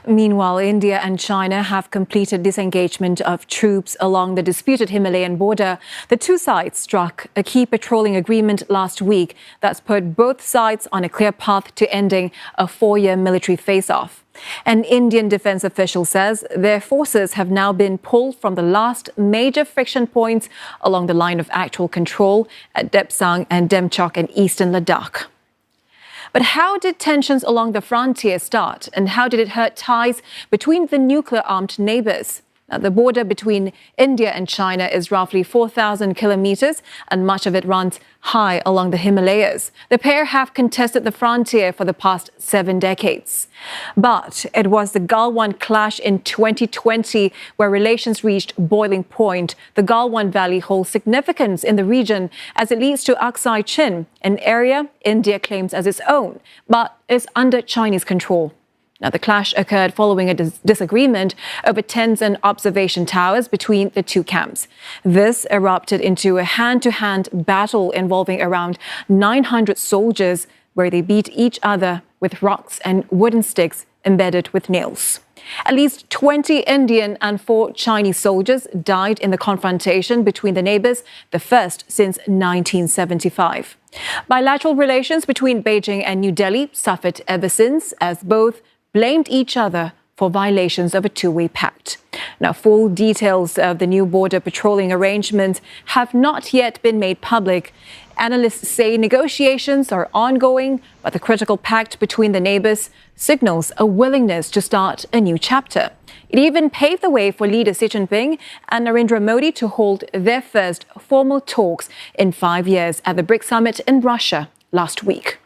Meanwhile, India and China have completed disengagement of troops along the disputed Himalayan border. The two sides struck a key patrolling agreement last week that's put both sides on a clear path to ending a 4-year military face-off. An Indian defense official says their forces have now been pulled from the last major friction points along the line of actual control at Depsang and Demchok in eastern Ladakh. But how did tensions along the frontier start, and how did it hurt ties between the nuclear-armed neighbours? Now, the border between India and China is roughly 4,000 kilometres, and much of it runs high along the Himalayas. The pair have contested the frontier for the past 7 decades. But it was the Galwan clash in 2020 where relations reached boiling point. The Galwan Valley holds significance in the region as it leads to Aksai Chin, an area India claims as its own, but is under Chinese control. Now, the clash occurred following a disagreement over Tenzin observation towers between the two camps. This erupted into a hand-to-hand battle involving around 900 soldiers, where they beat each other with rocks and wooden sticks embedded with nails. At least 20 Indian and 4 Chinese soldiers died in the confrontation between the neighbours, the first since 1975. Bilateral relations between Beijing and New Delhi suffered ever since, as both blamed each other for violations of a two-way pact. Now, full details of the new border patrolling arrangement have not yet been made public. Analysts say negotiations are ongoing, but the critical pact between the neighbours signals a willingness to start a new chapter. It even paved the way for leaders Xi Jinping and Narendra Modi to hold their first formal talks in 5 years at the BRICS summit in Russia last week.